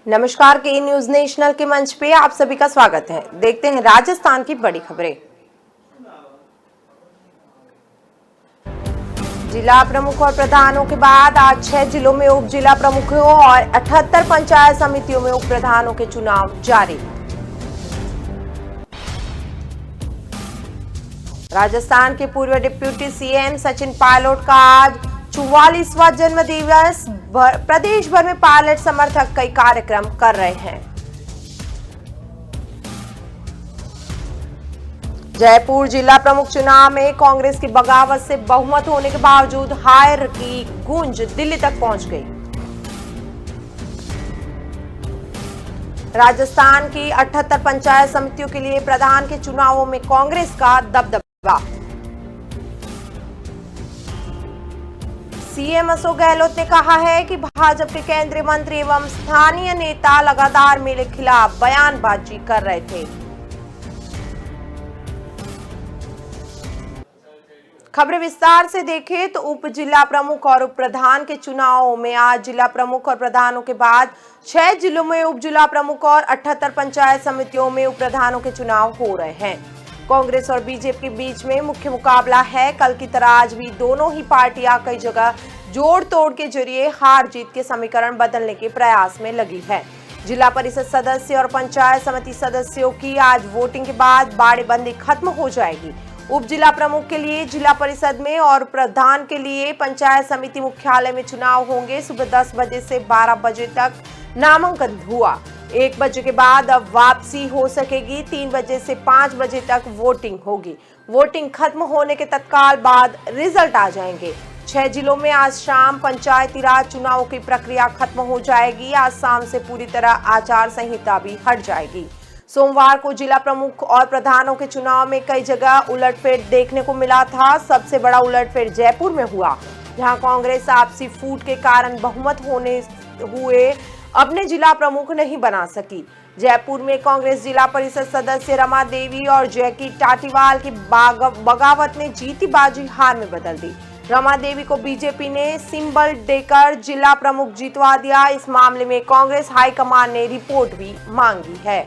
नमस्कार, के news national के मंच पे आप सभी का स्वागत है। देखते हैं राजस्थान की बड़ी खबरें। जिला प्रमुख और प्रधानों के बाद आज 6 जिलों में उप जिला प्रमुखों और 78 पंचायत समितियों में उप प्रधानों के चुनाव जारी। राजस्थान के पूर्व डिप्टी सीएम सचिन पायलट का आज 44वां जन्मदिवस। प्रदेश भर में पायलट समर्थक कई कार्यक्रम कर रहे हैं। जयपुर जिला प्रमुख चुनाव में कांग्रेस की बगावत से बहुमत होने के बावजूद हार की गूंज दिल्ली तक पहुंच गई। राजस्थान की 78 पंचायत समितियों के लिए प्रधान के चुनावों में कांग्रेस का दबदबा। सीएम अशोक गहलोत ने कहा है कि भाजपा के केंद्रीय मंत्री एवं स्थानीय नेता लगातार मेरे खिलाफ बयानबाजी कर रहे थे। खबरें विस्तार से देखें तो उप जिला प्रमुख और उप प्रधान के चुनावों में आज जिला प्रमुख और प्रधानों के बाद 6 जिलों में उप जिला प्रमुख और 78 पंचायत समितियों में उप प्रधानों के चुनाव हो रहे हैं। कांग्रेस और बीजेपी के बीच में मुख्य मुकाबला है। कल की तरह आज भी दोनों ही पार्टियां कई जगह जोड़ तोड़ के जरिए हार जीत के समीकरण बदलने के प्रयास में लगी है। जिला परिषद सदस्य और पंचायत समिति सदस्यों की आज वोटिंग के बाद बाड़ेबंदी खत्म हो जाएगी। उप जिला प्रमुख के लिए जिला परिषद में और प्रधान के लिए पंचायत समिति मुख्यालय में चुनाव होंगे। सुबह 10 बजे से 12 बजे तक नामांकन हुआ। 1 बजे के बाद अब वापसी हो सकेगी। 3 बजे से 5 बजे तक वोटिंग होगी। वोटिंग खत्म होने के तत्काल बाद रिजल्ट आ जाएंगे। 6 जिलों में आज शाम पंचायती राज चुनावों की प्रक्रिया खत्म हो जाएगी। आज शाम से पूरी तरह आचार संहिता भी हट जाएगी। सोमवार को जिला प्रमुख और प्रधानों के चुनाव में कई जगह उलटफेर देखने को मिला था। सबसे बड़ा उलटफेर जयपुर में हुआ, जहां कांग्रेस आपसी फूट के कारण बहुमत होने हुए अपने जिला प्रमुख नहीं बना सकी। जयपुर में कांग्रेस जिला परिषद सदस्य रमा देवी और जैकी टाटीवाल की बगावत ने जीती बाजी हार में बदल दी। रमा देवी को बीजेपी ने सिंबल देकर जिला प्रमुख जितवा दिया। इस मामले में कांग्रेस हाईकमान ने रिपोर्ट भी मांगी है।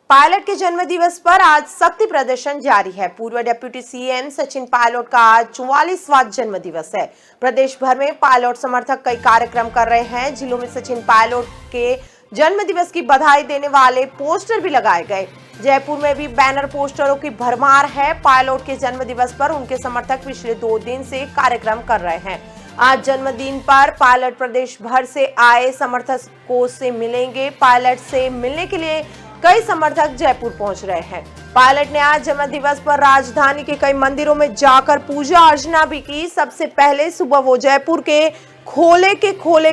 पायलट के जन्मदिवस पर आज शक्ति प्रदर्शन जारी है। पूर्व डिप्टी सीएम सचिन पायलट का आज 44वां जन्मदिवस है। प्रदेश भर में पायलट समर्थक कई कार्यक्रम कर रहे हैं। जिलों में सचिन पायलट के जन्मदिवस की बधाई देने वाले पोस्टर भी लगाए गए। जयपुर में भी बैनर पोस्टरों की भरमार है। पायलट के जन्मदिवस पर उनके समर्थक पिछले 2 दिन से कार्यक्रम कर रहे हैं। आज जन्मदिन पर पायलट प्रदेश भर से आए समर्थकों से मिलेंगे। पायलट से मिलने के लिए कई समर्थक जयपुर पहुंच रहे हैं। पायलट ने आज जन्मदिवस पर राजधानी के कई मंदिरों में जाकर पूजा अर्चना भी की। सबसे पहले सुबह वो जयपुर के खोले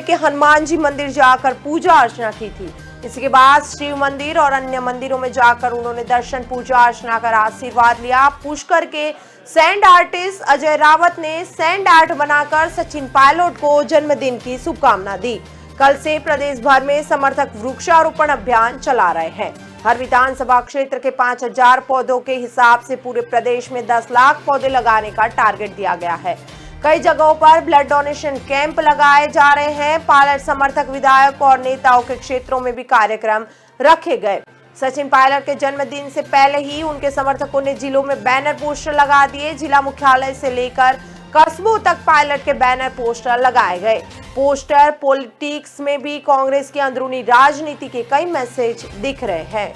के हनुमान जी मंदिर जाकर पूजा अर्चना की थी। इसके बाद शिव मंदिर और अन्य मंदिरों में जाकर उन्होंने दर्शन पूजा अर्चना कर आशीर्वाद लिया। पुष्कर के सैंड आर्टिस्ट अजय रावत ने सैंड आर्ट बनाकर सचिन पायलट को जन्मदिन की शुभकामना दी। कल से प्रदेश भर में समर्थक वृक्षारोपण अभियान चला रहे हैं। हर विधानसभा क्षेत्र के 5000 पौधों के हिसाब से पूरे प्रदेश में 10 लाख पौधे लगाने का टारगेट दिया गया है। कई जगहों पर ब्लड डोनेशन कैंप लगाए जा रहे हैं। पायलट समर्थक विधायक और नेताओं के क्षेत्रों में भी कार्यक्रम रखे गए। सचिन पायलट के जन्मदिन से पहले ही उनके समर्थकों ने जिलों में बैनर पोस्टर लगा दिए। जिला मुख्यालय से लेकर कस्बों तक पायलट के बैनर पोस्टर लगाए गए। पोस्टर पॉलिटिक्स में भी कांग्रेस की अंदरूनी राजनीति के कई मैसेज दिख रहे हैं।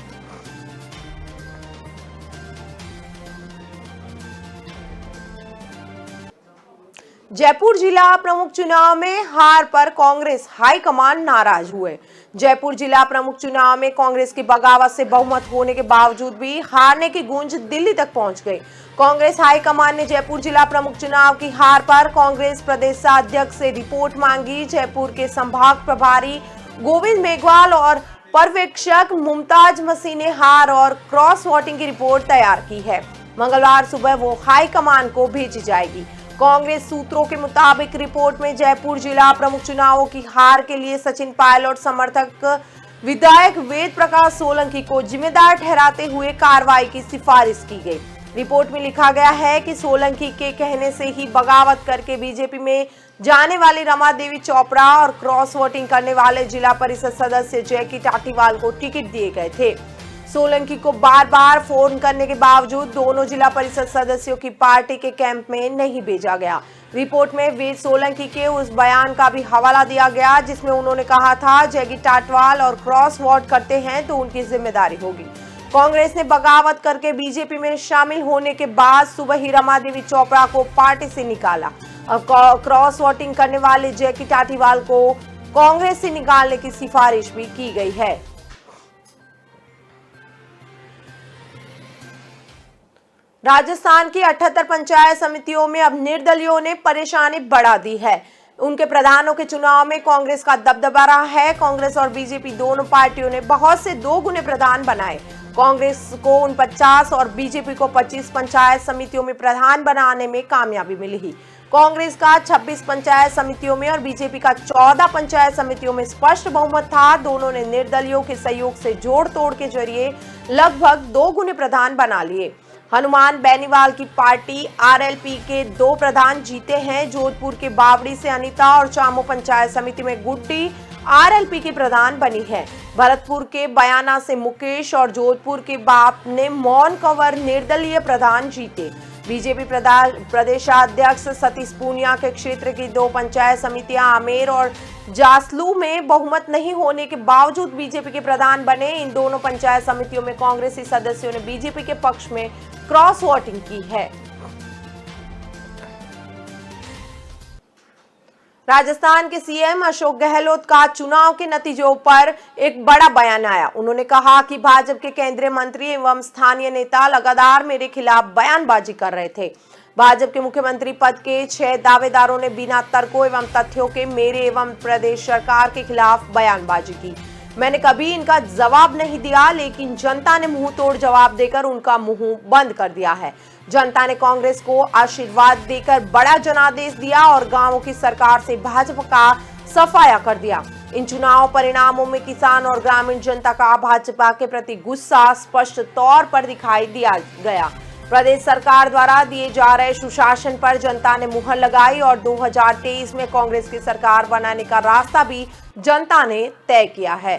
जयपुर जिला प्रमुख चुनाव में हार पर कांग्रेस हाईकमान नाराज हुए। जयपुर जिला प्रमुख चुनाव में कांग्रेस की बगावत से बहुमत होने के बावजूद भी हारने की गूंज दिल्ली तक पहुंच गई। कांग्रेस हाईकमान ने जयपुर जिला प्रमुख चुनाव की हार पर कांग्रेस प्रदेश अध्यक्ष से रिपोर्ट मांगी। जयपुर के संभाग प्रभारी गोविंद मेघवाल और पर्यवेक्षक मुमताज मसीह ने हार और क्रॉस वोटिंग की रिपोर्ट तैयार की है। मंगलवार सुबह वो हाईकमान को भेजी जाएगी। कांग्रेस सूत्रों के मुताबिक रिपोर्ट में जयपुर जिला प्रमुख चुनावों की हार के लिए सचिन पायलट समर्थक विधायक वेद प्रकाश सोलंकी को जिम्मेदार ठहराते हुए कार्रवाई की सिफारिश की गई। रिपोर्ट में लिखा गया है कि सोलंकी के कहने से ही बगावत करके बीजेपी में जाने वाली रमा देवी चोपड़ा और क्रॉस वोटिंग करने वाले जिला परिषद सदस्य जैकी टाटीवाल को टिकट दिए गए थे। सोलंकी को बार बार फोन करने के बावजूद दोनों जिला परिषद सदस्यों की पार्टी के कैंप में नहीं भेजा गया। रिपोर्ट में वीर सोलंकी के उस बयान का भी हवाला दिया गया जिसमें उन्होंने कहा था जैकी टाटीवाल और क्रॉस वोट करते हैं तो उनकी जिम्मेदारी होगी। कांग्रेस ने बगावत करके बीजेपी में शामिल होने के बाद सुबह ही रमा देवी चोपड़ा को पार्टी से निकाला। अब क्रॉस वोटिंग करने वाले जैकी टाटीवाल को कांग्रेस से निकालने की सिफारिश भी की गई है। राजस्थान की 78 पंचायत समितियों में अब निर्दलियों ने परेशानी बढ़ा दी है। उनके प्रधानों के चुनाव में कांग्रेस का दबदबा रहा है। कांग्रेस और बीजेपी दोनों पार्टियों ने बहुत से दोगुने प्रधान बनाए। कांग्रेस को 49 और बीजेपी को 25 पंचायत समितियों में प्रधान बनाने में कामयाबी मिली ही। कांग्रेस का 26 पंचायत समितियों में और बीजेपी का 14 पंचायत समितियों में स्पष्ट बहुमत था। दोनों ने निर्दलियों के सहयोग से जोड़ तोड़ के जरिए लगभग 2 गुने प्रधान बना लिए। हनुमान बेनीवाल की पार्टी आरएलपी के 2 प्रधान जीते हैं। जोधपुर के बावड़ी से अनीता और चामो पंचायत समिति में गुड्डी आरएलपी की प्रधान बनी है। भरतपुर के बयाना से मुकेश और जोधपुर के बाप ने मौन कंवर निर्दलीय प्रधान जीते। बीजेपी प्रदेशाध्यक्ष सतीश पूनिया के क्षेत्र की 2 पंचायत समितियां आमेर और जासलू में बहुमत नहीं होने के बावजूद बीजेपी के प्रधान बने। इन दोनों पंचायत समितियों में कांग्रेसी सदस्यों ने बीजेपी के पक्ष में क्रॉस वोटिंग की है। राजस्थान के सीएम अशोक गहलोत का चुनाव के नतीजों पर एक बड़ा बयान आया। उन्होंने कहा कि भाजपा के केंद्रीय मंत्री एवं स्थानीय नेता लगातार मेरे खिलाफ बयानबाजी कर रहे थे। भाजपा के मुख्यमंत्री पद के 6 दावेदारों ने बिना तर्कों एवं तथ्यों के मेरे एवं प्रदेश सरकार के खिलाफ बयानबाजी की। मैंने कभी इनका जवाब नहीं दिया, लेकिन जनता ने मुंह तोड़ जवाब देकर उनका मुंह बंद कर दिया है। जनता ने कांग्रेस को आशीर्वाद देकर बड़ा जनादेश दिया और गांवों की सरकार से भाजपा का सफाया कर दिया। इन चुनाव परिणामों में किसान और ग्रामीण जनता का भाजपा के प्रति गुस्सा स्पष्ट तौर पर दिखाई दिया गया। प्रदेश सरकार द्वारा दिए जा रहे सुशासन पर जनता ने मुहर लगाई और 2023 में कांग्रेस की सरकार बनाने का रास्ता भी जनता ने तय किया है।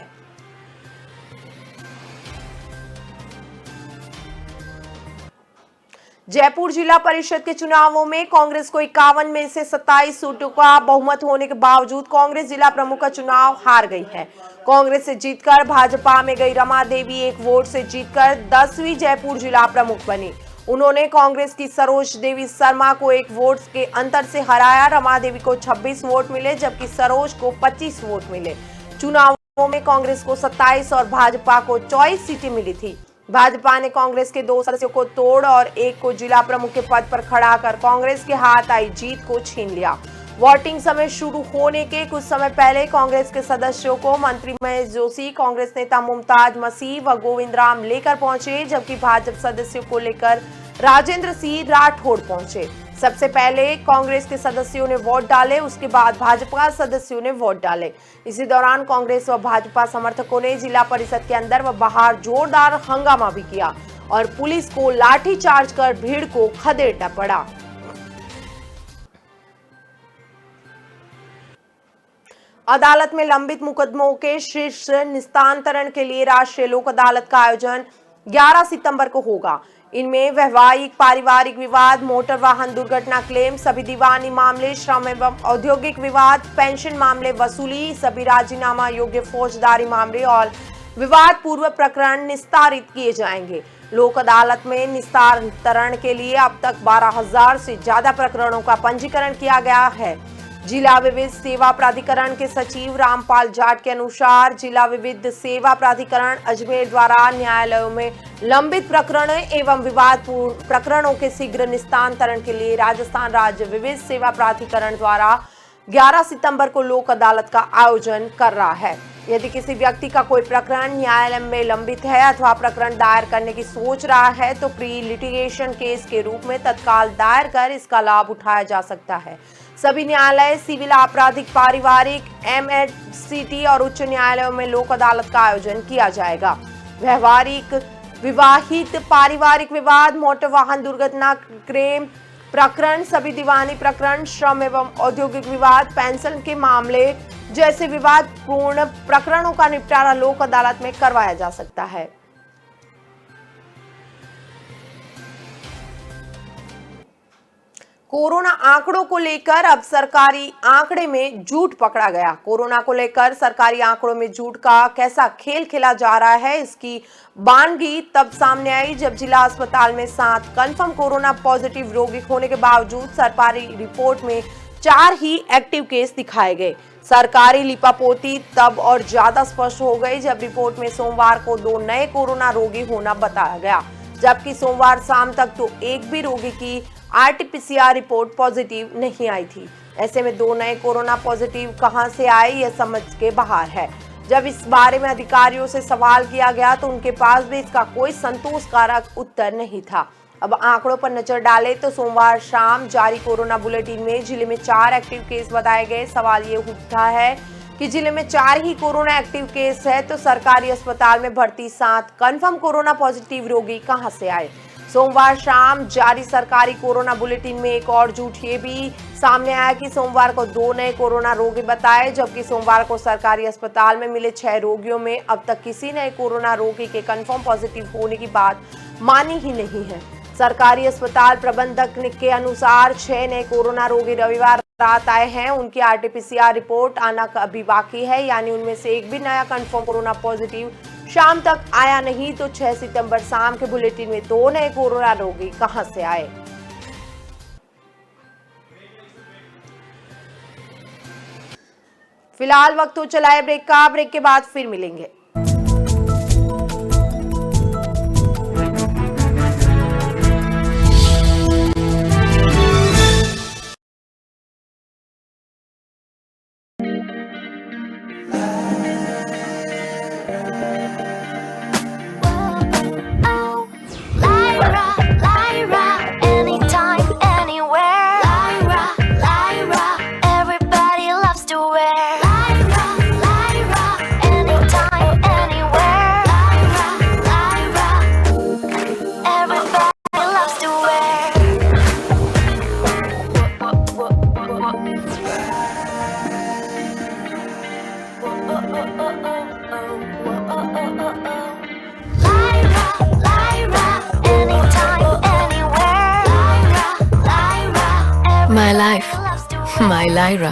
जयपुर जिला परिषद के चुनावों में कांग्रेस को 51 में से 27 सीटों का बहुमत होने के बावजूद कांग्रेस जिला प्रमुख का चुनाव हार गई है। कांग्रेस से जीतकर भाजपा में गई रमा देवी 1 वोट से जीतकर 10वीं जयपुर जिला प्रमुख बनी। उन्होंने कांग्रेस की सरोज देवी शर्मा को 1 वोट के अंतर से हराया। रमा देवी को 26 वोट मिले जबकि सरोज को 25 वोट मिले। चुनावों में कांग्रेस को 27 और भाजपा को 24 सीटें मिली थी। भाजपा ने कांग्रेस के 2 सदस्यों को तोड़ और 1 को जिला प्रमुख के पद पर खड़ा कर कांग्रेस के हाथ आई जीत को छीन लिया। वोटिंग समय शुरू होने के कुछ समय पहले कांग्रेस के सदस्यों को मंत्री महेश जोशी, कांग्रेस नेता मुमताज मसीह व गोविंद राम लेकर पहुंचे, जबकि भाजपा सदस्यों को लेकर राजेंद्र सिंह राठौड़ पहुंचे। सबसे पहले कांग्रेस के सदस्यों ने वोट डाले, उसके बाद भाजपा सदस्यों ने वोट डाले। इसी दौरान कांग्रेस व भाजपा समर्थकों ने जिला परिषद के अंदर व बाहर जोरदार हंगामा भी किया और पुलिस को लाठीचार्ज कर भीड़ को खदेड़ना पड़ा। अदालत में लंबित मुकदमों के शीर्ष निस्तारण के लिए राष्ट्रीय लोक अदालत का आयोजन 11 सितंबर को होगा। इनमें वैवाहिक पारिवारिक विवाद, मोटर वाहन दुर्घटना क्लेम, सभी दीवानी मामले, श्रम एवं औद्योगिक विवाद, पेंशन मामले, वसूली, सभी राजीनामा योग्य फौजदारी मामले और विवाद पूर्व प्रकरण निस्तारित किए जाएंगे। लोक अदालत में निस्तारण के लिए अब तक 12,000 से ज्यादा प्रकरणों का पंजीकरण किया गया है। जिला विविध सेवा प्राधिकरण के सचिव रामपाल जाट के अनुसार जिला विविध सेवा प्राधिकरण अजमेर द्वारा न्यायालयों में लंबित प्रकरण एवं विवादपूर्ण प्रकरणों के शीघ्र निस्तारण के लिए राजस्थान राज्य विविध सेवा प्राधिकरण द्वारा 11 सितंबर को लोक अदालत का आयोजन कर रहा है। यदि किसी व्यक्ति का कोई प्रकरण न्यायालय में लंबित है अथवा प्रकरण दायर करने की सोच रहा है तो प्री लिटिगेशन केस के रूप में तत्काल दायर कर इसका लाभ उठाया जा सकता है। सभी न्यायालय, सिविल, आपराधिक, पारिवारिक, एमएडसीटी और उच्च न्यायालयों में लोक अदालत का आयोजन किया जाएगा। व्यवहारिक विवाहित पारिवारिक विवाद, मोटर वाहन दुर्घटना क्लेम प्रकरण, सभी दीवानी प्रकरण, श्रम एवं औद्योगिक विवाद, पेंशन के मामले जैसे विवादपूर्ण प्रकरणों का निपटारा लोक अदालत में करवाया जा सकता है। कोरोना आंकड़ों को लेकर अब सरकारी आंकड़े में झूठ पकड़ा गया। कोरोना को लेकर सरकारी आंकड़ों में झूठ का कैसा खेल खेला जा रहा है, इसकी बानगी तब सामने आई जब जिला अस्पताल में 7 कंफर्म कोरोना पॉजिटिव रोगी होने के बावजूद सरकारी रिपोर्ट में 4 ही एक्टिव केस दिखाए गए। सरकारी लिपापोती तब और ज्यादा स्पष्ट हो गई जब रिपोर्ट में सोमवार को 2 नए कोरोना रोगी होना बताया गया, जबकि सोमवार शाम तक तो एक भी रोगी की RT-PCR रिपोर्ट पॉजिटिव नहीं आई थी। ऐसे में 2 नए कोरोना पॉजिटिव कहां से आए, यह समझ के बाहर है। जब इस बारे में अधिकारियों से सवाल किया गया तो उनके पास भी इसका कोई संतोषकारक उत्तर नहीं था। अब आंकड़ों पर नजर डालें तो सोमवार शाम जारी कोरोना बुलेटिन में जिले में 4 एक्टिव केस बताए गए। सवाल ये उठता है कि जिले में 4 ही कोरोना एक्टिव केस है तो सरकारी अस्पताल में भर्ती 7 कंफर्म कोरोना पॉजिटिव रोगी कहां से आए। सोमवार शाम जारी सरकारी कोरोना बुलेटिन में एक और झूठ ये भी सामने आया कि सोमवार को 2 नए कोरोना रोगी बताए, जबकि सोमवार को सरकारी अस्पताल में मिले 6 रोगियों में अब तक किसी नए कोरोना रोगी के कंफर्म पॉजिटिव होने की बात मानी ही नहीं है। सरकारी अस्पताल प्रबंधक के अनुसार 6 नए कोरोना रोगी रविवार रात आए हैं। उनकी RT-PCR रिपोर्ट आना अभी बाकी है, यानी उनमें से एक भी नया कंफर्म कोरोना पॉजिटिव शाम तक आया नहीं। तो 6 सितंबर शाम के बुलेटिन में 2 नए कोरोना रोगी कहां से आए। फिलहाल वक्त हो चला है ब्रेक का, ब्रेक के बाद फिर मिलेंगे। My life, my Lyra.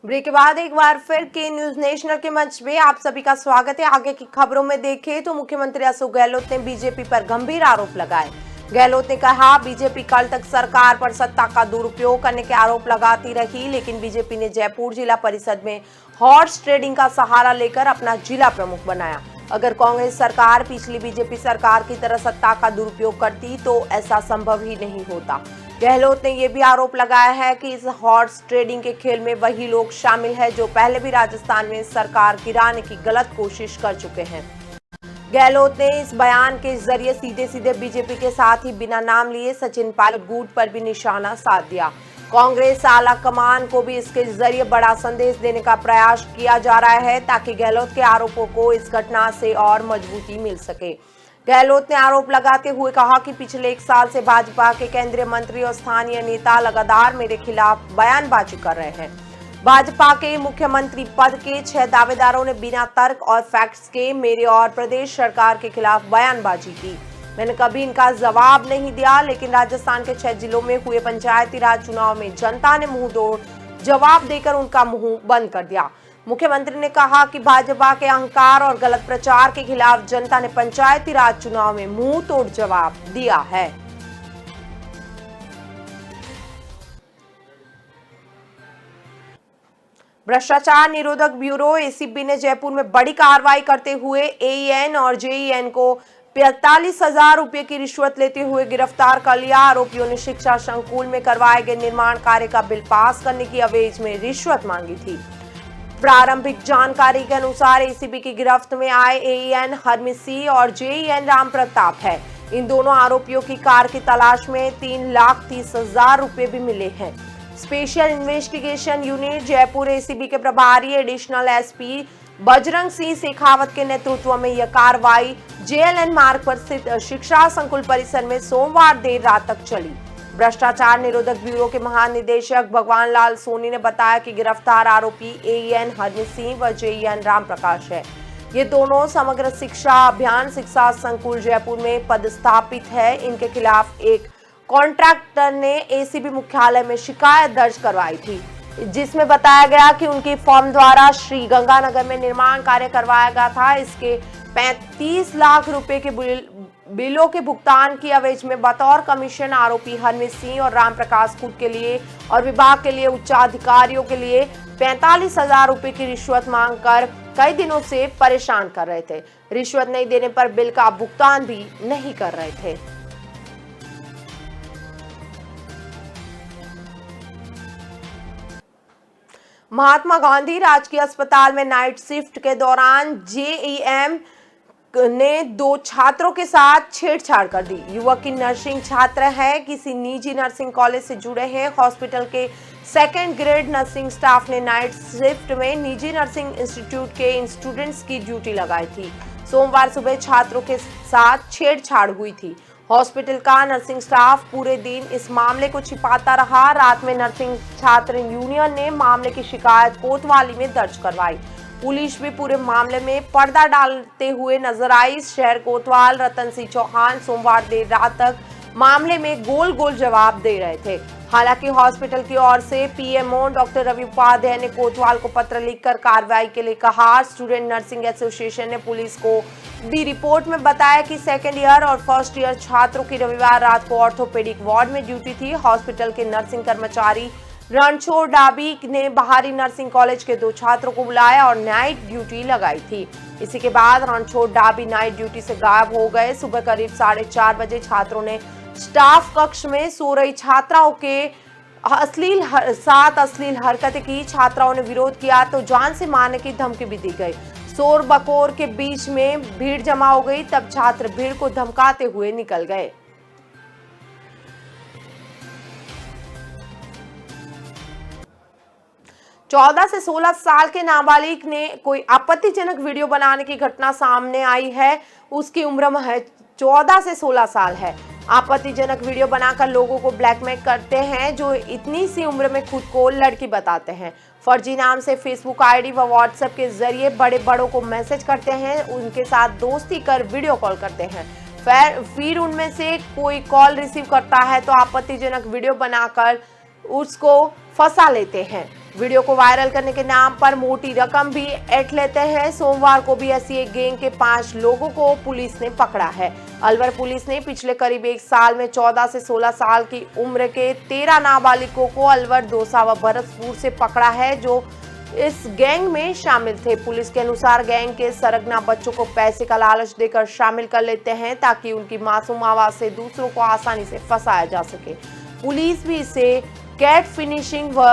Break के बाद एक बार फिर के न्यूज नेशनल के मंच में आप सभी का स्वागत है। आगे की खबरों में देखें तो मुख्यमंत्री अशोक गहलोत ने बीजेपी पर गंभीर आरोप लगाए। गहलोत ने कहा, बीजेपी कल तक सरकार पर सत्ता का दुरुपयोग करने के आरोप लगाती रही, लेकिन बीजेपी ने जयपुर जिला परिषद में हॉर्स ट्रेडिंग का सहारा लेकर अपना जिला प्रमुख बनाया। अगर कांग्रेस सरकार पिछली बीजेपी सरकार की तरह सत्ता का दुरुपयोग करती तो ऐसा संभव ही नहीं होता। गहलोत ने यह भी आरोप लगाया है कि इस हॉर्स ट्रेडिंग के खेल में वही लोग शामिल हैं जो पहले भी राजस्थान में सरकार गिराने की गलत कोशिश कर चुके हैं। गहलोत ने इस बयान के जरिए सीधे सीधे बीजेपी के साथ ही बिना नाम लिए सचिन पायलट गुट पर भी निशाना साध दिया। कांग्रेस आला कमान को भी इसके जरिए बड़ा संदेश देने का प्रयास किया जा रहा है ताकि गहलोत के आरोपों को इस घटना से और मजबूती मिल सके। गहलोत ने आरोप लगाते हुए कहा कि पिछले 1 साल से भाजपा के केंद्रीय मंत्री और स्थानीय नेता लगातार मेरे खिलाफ बयानबाजी कर रहे हैं। भाजपा के मुख्यमंत्री पद के 6 दावेदारों ने बिना तर्क और फैक्ट्स के मेरे और प्रदेश सरकार के खिलाफ बयानबाजी की। मैंने कभी इनका जवाब नहीं दिया, लेकिन राजस्थान के 6 जिलों में हुए पंचायती राज चुनाव में जनता ने मुंहतोड़ जवाब देकर उनका मुंह बंद कर दिया। मुख्यमंत्री ने कहा कि भाजपा के अहंकार और गलत प्रचार के खिलाफ जनता ने पंचायती राज चुनाव में मुंहतोड़ जवाब दिया है। भ्रष्टाचार निरोधक ब्यूरो ACB ने जयपुर में बड़ी कार्रवाई करते हुए AEN और JEN को 45,000 रुपए की रिश्वत लेते हुए गिरफ्तार कर लिया। आरोपियों ने शिक्षा संकुल में करवाए गए निर्माण कार्य का बिल पास करने की एवज में रिश्वत मांगी थी। प्रारंभिक जानकारी के अनुसार ACB की गिरफ्त में आए AEN हरमित सिंह और JEN राम प्रताप है। इन दोनों आरोपियों की कार की तलाश में 3,30,000 रुपए भी मिले हैं। Special investigation unit Jaipur ACB के प्रभारी एडिशनल एसपी बजरंग सिंह शेखावत के नेतृत्व में यह कार्रवाई जेएलएन मार्ग पर स्थित शिक्षा संकुल परिसर में सोमवार देर रात तक चली। भ्रष्टाचार निरोधक ब्यूरो के महानिदेशक भगवान लाल सोनी ने बताया कि गिरफ्तार आरोपी एएन हरमीत सिंह व जेएन राम प्रकाश है। ये दोनों समग्र शिक्षा अभियान शिक्षा संकुल जयपुर में पदस्थापित है। इनके खिलाफ एक कॉन्ट्रैक्टर ने एसीबी मुख्यालय में शिकायत दर्ज करवाई थी, जिसमें बताया गया कि उनकी फर्म द्वारा श्री गंगानगर में निर्माण कार्य करवाया गया था। इसके 35 लाख रुपए के बिलों के भुगतान की एवज में बतौर कमीशन आरोपी हरमीत सिंह और राम प्रकाश खुद के लिए और विभाग के लिए उच्चाधिकारियों के लिए 45,000 रुपए की रिश्वत मांगकर कई दिनों से परेशान कर रहे थे। रिश्वत नहीं देने पर बिल का भुगतान भी नहीं कर रहे थे। महात्मा गांधी राजकीय अस्पताल में नाइट शिफ्ट के दौरान जेईएम ने 2 छात्रों के साथ छेड़छाड़ कर दी। युवक की नर्सिंग छात्र है, किसी निजी नर्सिंग कॉलेज से जुड़े हैं। हॉस्पिटल के 2nd ग्रेड नर्सिंग स्टाफ ने नाइट शिफ्ट में निजी नर्सिंग इंस्टीट्यूट के स्टूडेंट्स की ड्यूटी लगाई थी। सोमवार सुबह छात्रों के साथ छेड़छाड़ हुई थी। हॉस्पिटल का नर्सिंग स्टाफ पूरे दिन इस मामले को छिपाता रहा। रात में नर्सिंग छात्र यूनियन ने मामले की शिकायत कोतवाली में दर्ज करवाई। पुलिस भी पूरे मामले में पर्दा डालते हुए नजर आई। शहर कोतवाल रतन सिंह चौहान सोमवार देर रात तक मामले में गोल गोल जवाब दे रहे थे। हालांकि हॉस्पिटल की ओर से पीएमओ डॉक्टर रवि उपाध्याय ने कोतवाल को पत्र लिखकर कार्रवाई के लिए कहा। स्टूडेंट नर्सिंग एसोसिएशन ने पुलिस को दी रिपोर्ट में बताया कि 2nd ईयर और 1st ईयर छात्रों की रविवार रात को ऑर्थोपेडिक वार्ड में ड्यूटी थी। हॉस्पिटल के नर्सिंग कर्मचारी रणछोड़ डाबी ने बाहरी नर्सिंग कॉलेज के 2 छात्रों को बुलाया और नाइट ड्यूटी लगाई थी। इसी के बाद रणछोड़ डाबी नाइट ड्यूटी से गायब हो गए। सुबह करीब 4:30 बजे छात्रों ने स्टाफ कक्ष में सो रही छात्राओं के अश्लील हरकतें की। छात्राओं ने विरोध किया तो जान से मारने की धमकी भी दी गई। शोर बकोर के बीच में भीड़ जमा हो गई, तब छात्र भीड़ को धमकाते हुए निकल गए। चौदह से 16 साल के नाबालिग ने कोई आपत्तिजनक वीडियो बनाने की घटना सामने आई है। उसकी उम्र 14 से 16 साल है। आपत्तिजनक वीडियो बनाकर लोगों को ब्लैकमेल करते हैं, जो इतनी सी उम्र में खुद को लड़की बताते हैं। फर्जी नाम से फेसबुक आईडी व व्हाट्सएप के जरिए बड़ों को मैसेज करते हैं, उनके साथ दोस्ती कर वीडियो कॉल करते हैं। फिर उनमें से कोई कॉल रिसीव करता है तो आपत्तिजनक वीडियो बनाकर उसको फंसा लेते हैं। वीडियो को वायरल करने के नाम पर मोटी रकम भी ऐंठ लेते हैं। सोमवार को भी ऐसी एक गैंग के 5 लोगों को पुलिस ने पकड़ा है। अलवर पुलिस ने पिछले करीब 1 साल में 14 से 16 साल की उम्र के 13 नाबालिगों को अलवर, दौसा व भरतपुर से पकड़ा है, जो इस गैंग में शामिल थे। पुलिस के अनुसार गैंग के सरगना बच्चों को पैसे का लालच देकर शामिल कर लेते हैं ताकि उनकी मासूम आवाज से दूसरों को आसानी से फंसाया जा सके। पुलिस भी इसे कैट फिनिशिंग व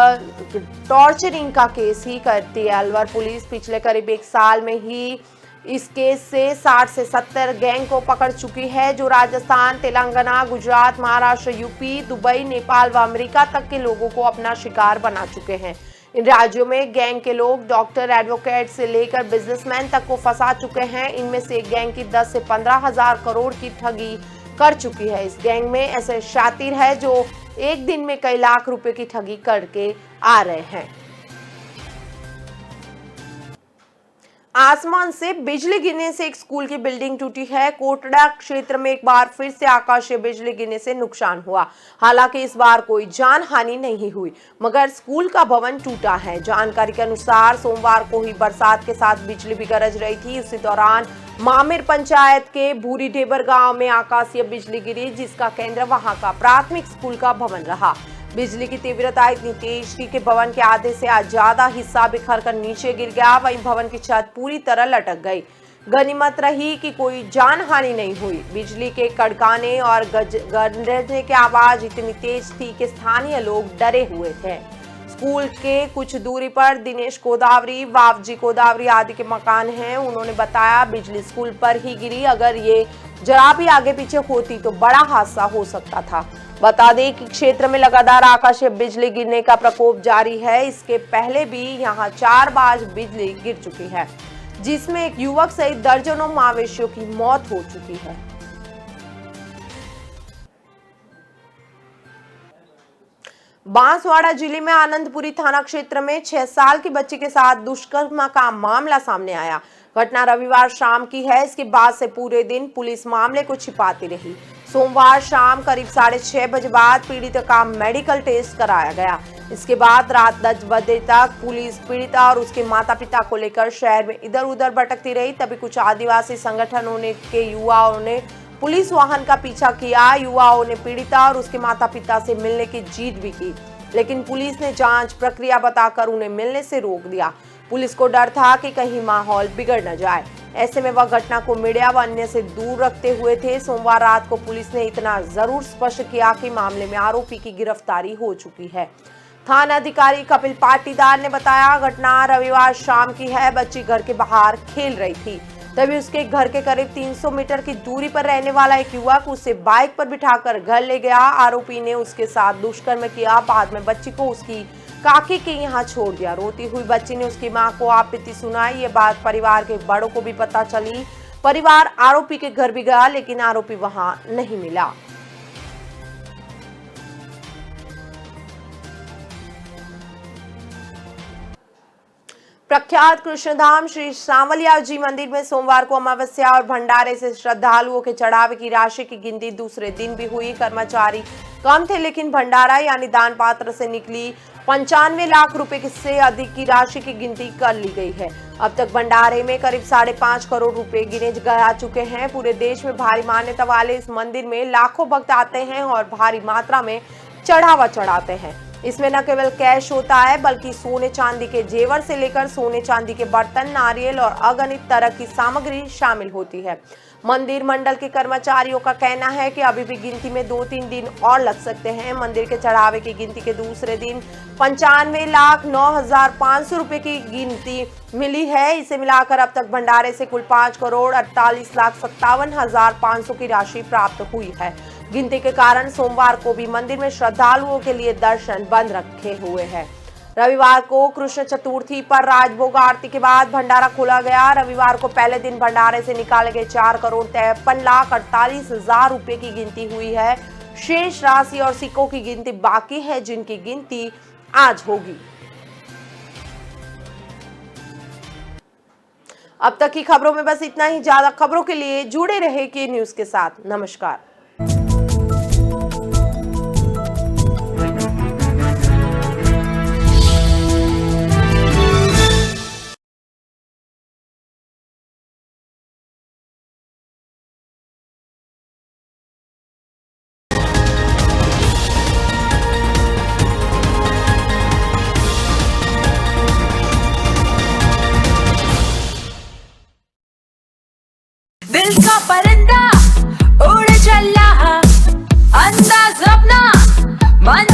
टॉर्चरिंग का केस ही करती है। अलवर पुलिस पिछले करीब 1 साल में ही इस केस से 60 से 70 गैंग को पकड़ चुकी है, जो राजस्थान, तेलंगाना, गुजरात, महाराष्ट्र, यूपी, दुबई, नेपाल व अमेरिका तक के लोगों को अपना शिकार बना चुके हैं। इन राज्यों में गैंग के लोग डॉक्टर, एडवोकेट से लेकर बिजनेसमैन तक को फंसा चुके हैं। इनमें से एक गैंग की 10 से 15 हजार करोड़ की ठगी कर चुकी है। इस गैंग में ऐसे शातिर है जो एक दिन में कई लाख रुपए की ठगी करके आ रहे हैं। आसमान से बिजली गिरने से एक स्कूल की बिल्डिंग टूटी है। कोटड़ा क्षेत्र में एक बार फिर से आकाशीय बिजली गिरने से नुकसान हुआ। हालांकि इस बार कोई जान हानि नहीं हुई, मगर स्कूल का भवन टूटा है। जानकारी के अनुसार सोमवार को ही बरसात के साथ बिजली भी गरज रही थी। उसी दौरान मामिर पंचायत के भूरी ढेबर गांव में आकाशीय बिजली गिरी, जिसका केंद्र वहां का प्राथमिक स्कूल का भवन रहा। बिजली की तीव्रता इतनी तेज थी कि भवन के आधे से ज्यादा हिस्सा बिखर कर नीचे गिर गया। वहीं भवन की छत पूरी तरह लटक गई। गनीमत रही कि कोई जान हानि नहीं हुई। बिजली के कड़काने और गरजने की आवाज इतनी तेज थी कि स्थानीय लोग डरे हुए थे। स्कूल के कुछ दूरी पर दिनेश गोदावरी, वावजी गोदावरी आदि के मकान हैं। उन्होंने बताया, बिजली स्कूल पर ही गिरी। अगर ये जरा भी आगे पीछे होती तो बड़ा हादसा हो सकता था। बता दें कि क्षेत्र में लगातार आकाशीय बिजली गिरने का प्रकोप जारी है। इसके पहले भी यहां 4 बार बिजली गिर चुकी है, जिसमें एक युवक सहित दर्जनों मवेशियों की मौत हो चुकी है। बांसवाड़ा जिले में आनंदपुरी थाना क्षेत्र में 6 साल की बच्ची के साथ दुष्कर्म का मामला सामने आया। घटना रविवार शाम की है। इसके बाद से पूरे दिन पुलिस मामले को छिपाती रही। सोमवार शाम करीब 6:30 बजे बाद पीड़ित का मेडिकल टेस्ट कराया गया। इसके बाद रात 10 बजे तक पुलिस पीड़िता और उसके माता पिता को लेकर शहर में इधर उधर भटकती रही। तभी कुछ आदिवासी संगठनों के युवाओं ने पुलिस वाहन का पीछा किया। युवाओं ने पीड़िता और उसके माता पिता से मिलने की जिद भी की, लेकिन पुलिस ने जांच प्रक्रिया बताकर उन्हें मिलने से रोक दिया। पुलिस को डर था कि कहीं माहौल बिगड़ न जाए। ऐसे में वह घटना को मीडिया व अन्य से दूर रखते हुए थे। सोमवार रात को पुलिस ने इतना जरूर स्पष्ट किया कि मामले में आरोपी की गिरफ्तारी हो चुकी है। थाना अधिकारी कपिल पाटीदार ने बताया, घटना रविवार शाम की है। बच्ची घर के बाहर खेल रही थी, तभी उसके घर के करीब 300 मीटर की दूरी पर रहने वाला एक युवक उसे बाइक पर बिठाकर घर ले गया। आरोपी ने उसके साथ दुष्कर्म किया। बाद में बच्ची को उसकी काकी के यहाँ छोड़ दिया। रोती हुई बच्ची ने उसकी मां को आपत्ति सुनाई। ये बात परिवार के बड़ों को भी पता चली। परिवार आरोपी के घर भी गया, लेकिन आरोपी वहां नहीं मिला। प्रख्यात कृष्णधाम श्री सांवलिया जी मंदिर में सोमवार को अमावस्या और भंडारे से श्रद्धालुओं के चढ़ावे की राशि की गिनती दूसरे दिन भी हुई। कर्मचारी कम थे, लेकिन भंडारा यानी दान पात्र से निकली 95 लाख रुपए से अधिक की राशि की गिनती कर ली गई है। अब तक भंडारे में करीब 5.5 करोड़ रुपए गिने जा चुके हैं। पूरे देश में भारी मान्यता वाले इस मंदिर में लाखों भक्त आते हैं और भारी मात्रा में चढ़ावा चढ़ाते हैं। इसमें न केवल कैश होता है, बल्कि सोने चांदी के जेवर से लेकर सोने चांदी के बर्तन, नारियल और अगणित तरह की सामग्री शामिल होती है। मंदिर मंडल के कर्मचारियों का कहना है कि अभी भी गिनती में 2-3 दिन और लग सकते हैं। मंदिर के चढ़ावे की गिनती के दूसरे दिन 95,09,500 रुपए की गिनती मिली है। इसे मिलाकर अब तक भंडारे से कुल 5,48,57,500 की राशि प्राप्त हुई है। गिनती के कारण सोमवार को भी मंदिर में श्रद्धालुओं के लिए दर्शन बंद रखे हुए हैं। रविवार को कृष्ण चतुर्थी पर राजभोग आरती के बाद भंडारा खोला गया। रविवार को पहले दिन भंडारे से निकाले गए 4,53,48,000 रुपए की गिनती हुई है। शेष राशि और सिक्कों की गिनती बाकी है, जिनकी गिनती आज होगी। अब तक की खबरों में बस इतना ही। ज्यादा खबरों के लिए जुड़े रहे के न्यूज के साथ। नमस्कार। दिल का परिंदा उड़ चला, अंदाज अपना मन